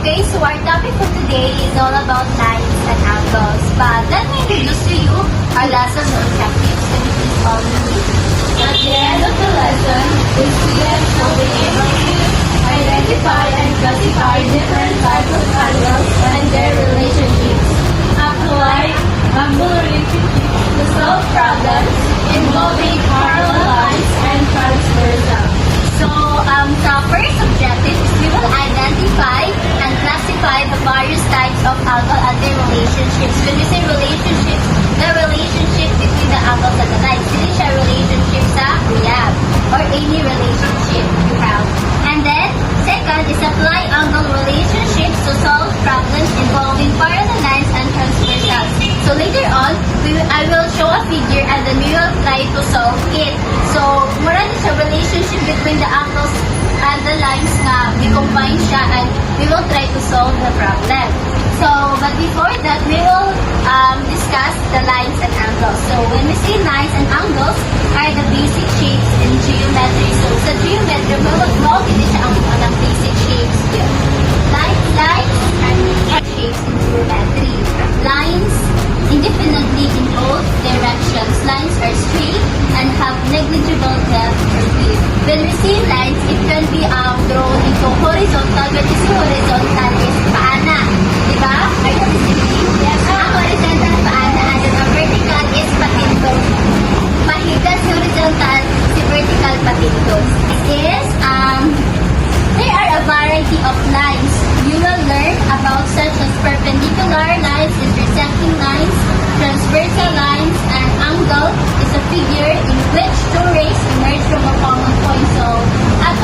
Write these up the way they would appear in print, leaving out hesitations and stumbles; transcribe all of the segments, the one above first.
Okay, so our topic for today is all about lines and angles. But let me introduce to you our lessons or objectives. Can you please all read? At the end of the lesson, the students will be able to identify and classify different types of angles and their relationships. Apply angle relationships to solve problems involving parallel lines and transversal. So, the first objective is we will identify and classify the various types of angle and their relationships. When we say relationships, the relationship between the angles and the lines. Hindi siya relationship sa graph or any relationship you have. And then, second is apply angle relationships to solve problems involving parallel lines and transversals. So later on, I will show a figure and then we will try to solve it. So, mura din siya relationship between the angles and the lines na we combine siya and we will try to solve the problem. So, but before that, we will discuss the lines and angles. So, when we say lines and angles are the basic shapes in geometry. So, sa geometry, mo hindi siya ang ng basic shapes here. Lines are shapes in geometry. Lines independently in both directions. Lines are straight and have negligible depth or width. When we see lines, it can be drawn into horizontal. When we see horizontal is paana. Diba? Are you listening? Yes. Horizontal paana. And the vertical is patindos. Mahigas si horizontal, si vertical patindos. Is, there are a variety of lines. You will learn about such as perpendicular lines, intersecting lines, transversal lines, and angle is a figure in which two rays emerge from a common point. So, at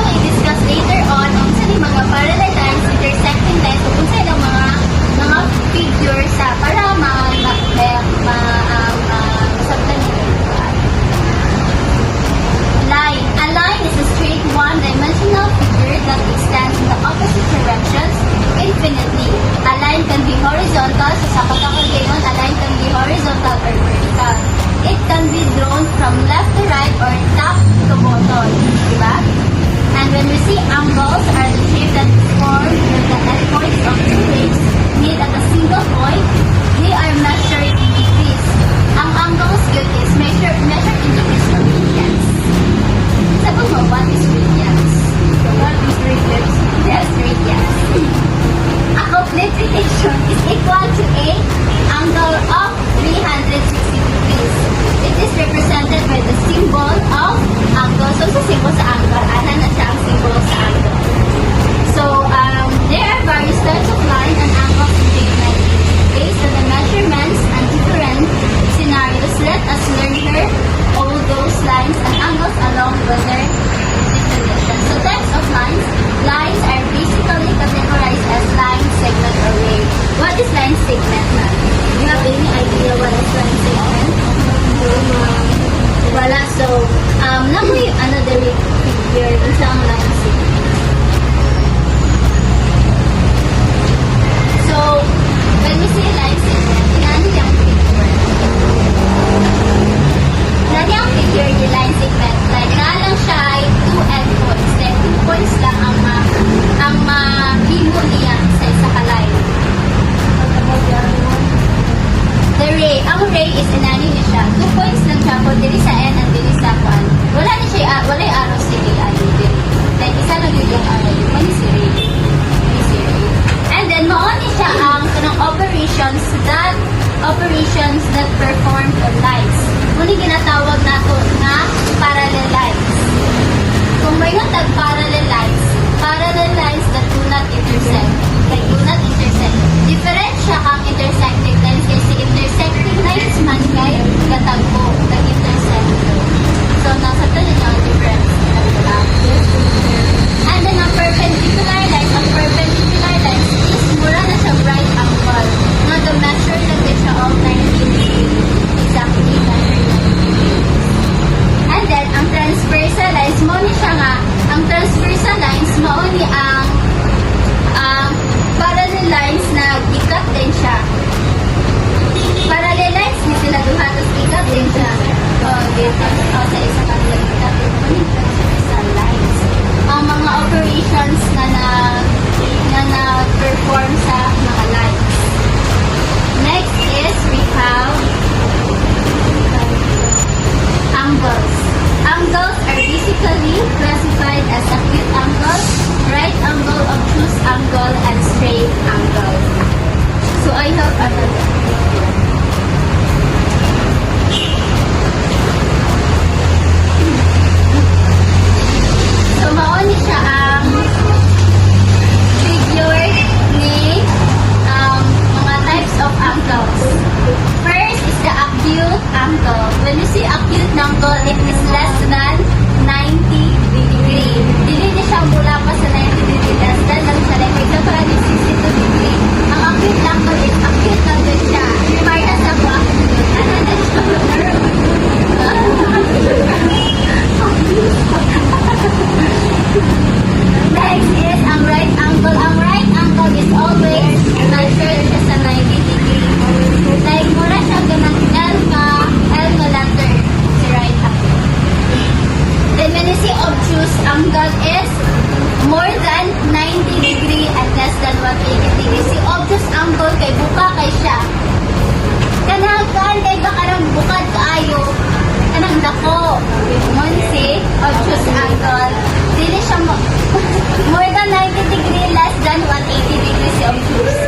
than 180 degrees Celsius.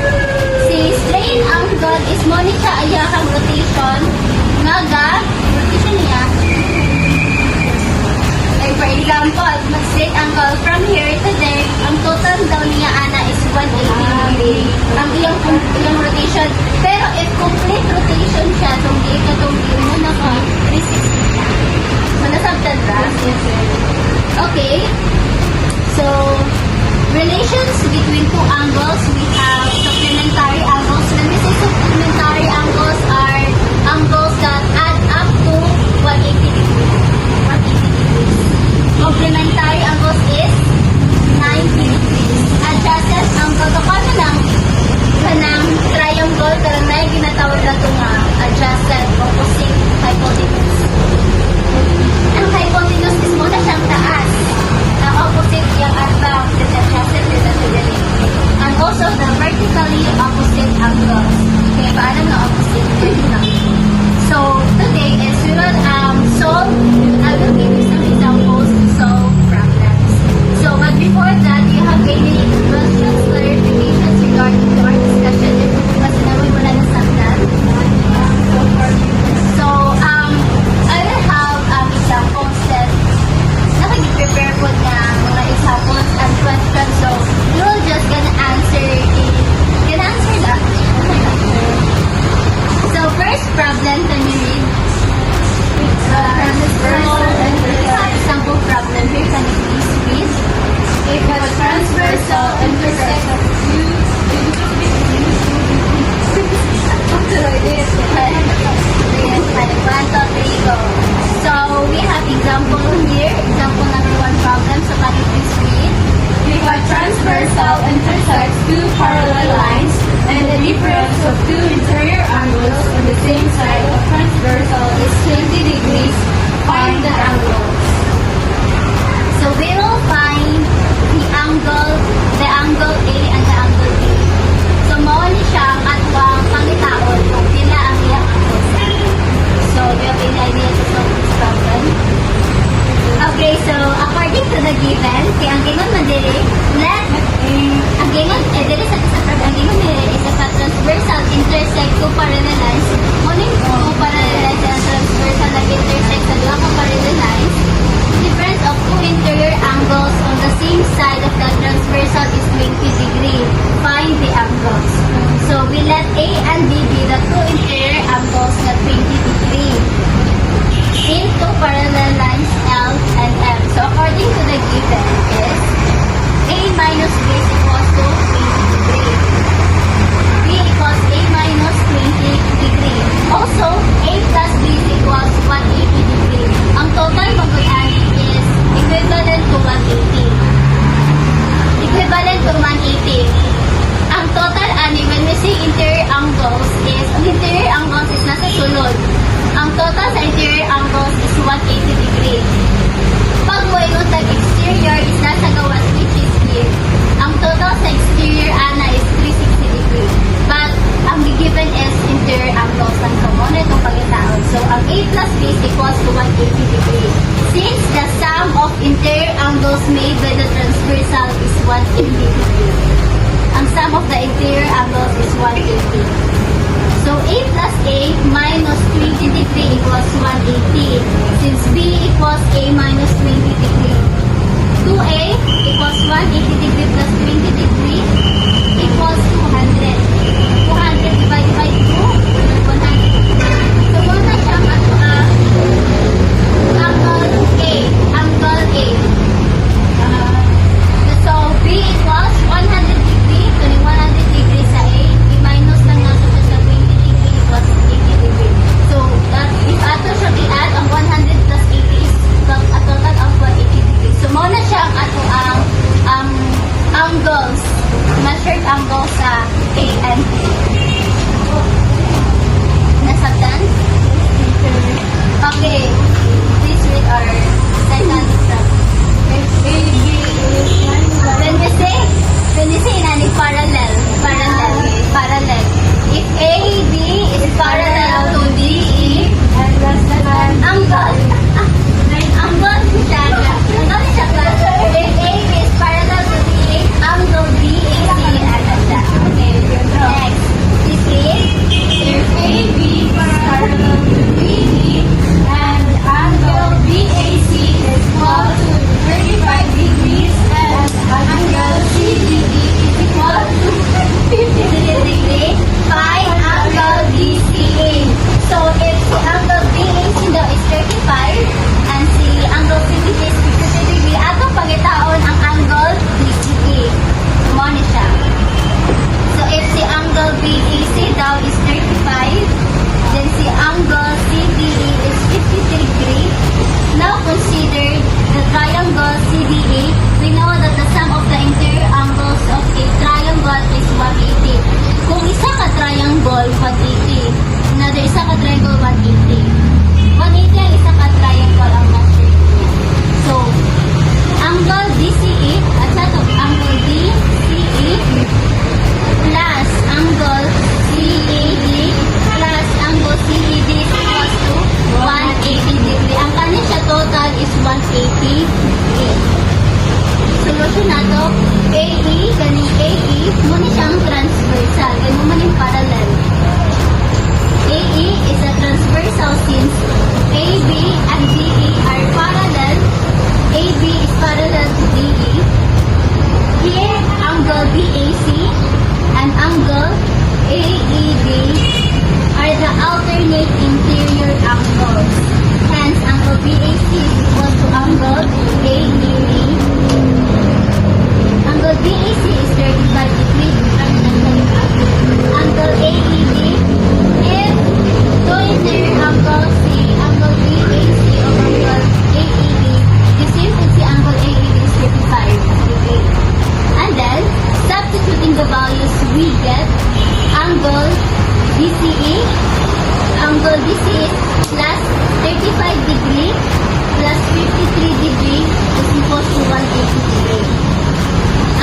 Si strain angle is mo ni siya ayahang rotation nga rotation niya. Like for example, mag-straight angle from here to there, ang total daw niya ana is 180 degree. Ang iyang rotation. Pero if complete rotation siya, itong mo na ka, 360 siya. Manasabtan ba? Okay. So, relations between two angles, we have supplementary angles. When we say supplementary angles are angles that add up to 180 degrees. 180 degrees. Complementary angles is 90 degrees. Adjacent angle, so paano lang kanang triangle, karang na yung ginatawag na ito nga adjacent, opposite, hypotenuse. Ang hypotenuse is muna siyang taas. Ang opposite yung atbang, is adjacent to the middle. And also the vertically opposite angles. Okay, paano na opposite? So, today is we will solve, I will give you some examples to solve problems. So, but before that, you have any questions, clarifications regarding to our discussion? Kasi naman wala na sa plan. So, I will have examples that nakag-prepare po na mga examples and questions. So, you will just gonna answer that. So, first problem, can you read? Example problem here, can you please read? If a transversal intersects So, we have example here, example number 1 problem. So, can you please read? if a transversal intersects two parallel lines and the difference of two interior angles on the same side of transversal is 20 degrees, find the angles. So, we will find the angle A and the angle B. So, mao ni siya ang atwang pangitaon kung pila ang iyang angles. So, do you have any idea to solve this problem? Okay, so according to the given, kaya ang gingon man diri, ang gingon, diri sa problem, ang gingon diri is a transversal intersect two parallel lines. Muning two parallel lines na transversal nag-intersect sa duha ka parallel lines. Difference of two interior angles on the same side of the transversal is 20 degree. Find the angles. So we let A and B be the two interior angles na 20 degree in two parallel lines L and M. So according to the given is A minus B is equals to 20 degree. B equals A minus 20 degree. Also, A plus B is equals 180 degree. Ang total magayan is equivalent to 180. Equivalent to 180. Ang total ani, when we say interior angles is, ang interior angles is nasa sulod. Ang total sa interior angles is 180 degree. Pag mo yung exterior is nasa gawas, which is here. Ang total sa exterior ana is 360 degree. But ang given is interior angles ng common itong pagkataon. So ang A plus B is equals to 180 degree. Since the sum of interior angles made by the transversal is 180 degree. Ang sum of the interior angles is 180. So A plus A minus 20 degree equals 180. Since B equals A minus 20 degree. 2A equals 180 degree plus 20 degree equals 200. 200 divided by 2, 100 degree. So muna siyang angle A. Angle A. So B equals 100 degree. So 100 degree sa A. I-minus lang natin sa 20 degree equals 80 degree. So that if ato siya i-add, ang 100 plus 80 is a total of 180 degree. So muna siya ang ato ang angles. Measured angles sa A and B. Nasabtan? Okay. Please read our second problem. When we say nani parallel. If AB is parallel to DE, angle siya. If AB is parallel to DE, angle B is the values, we get angle DCE. Angle DCE is plus 35 degree plus 53 degree is equals to 180 degree.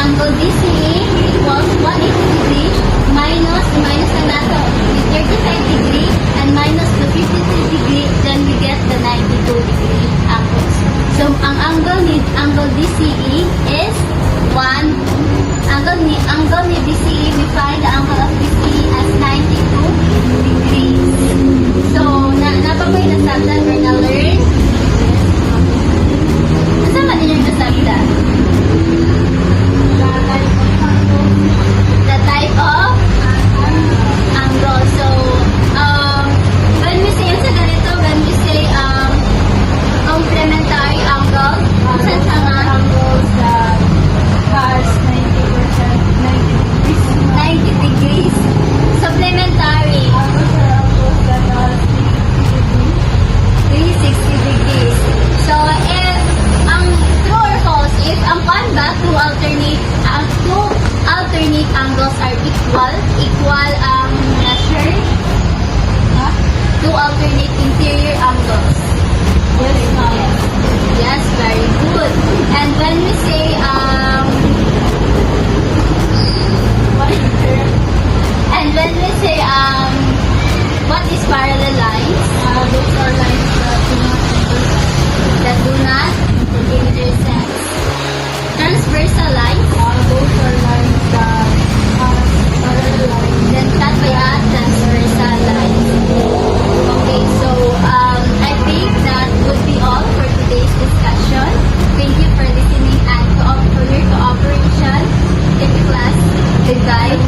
Angle DCE equals 180 degree minus na nato with 35 degree and minus the 53 degree, then we get the 92 degree angles. So, ang angle DCE is 1. Angle ni DCE, we find the angle of DCE as 92 degrees. So, napapoy na sabdan or na-learn? Nasama din yung nasabdan? The type of angle. So, when we say sa ganito, when we say complementary angle, saan siya nga? Angles that has 90 degrees. Supplementary, angles are angles that has 360 degrees. So, if ang true or false, if ang pan ba, two alternate angles are equal ang measure, two alternate interior angles. Yes, ma'am. Yes, very good. And when we say, what is parallel lines? Those are lines That do not intersect. Transversal lines, those are lines that have parallel lines. then cut by a transversal lines. Okay, so I think that would be all for today's discussion. Thank you for listening and for your cooperation. Thank you, class. Goodbye.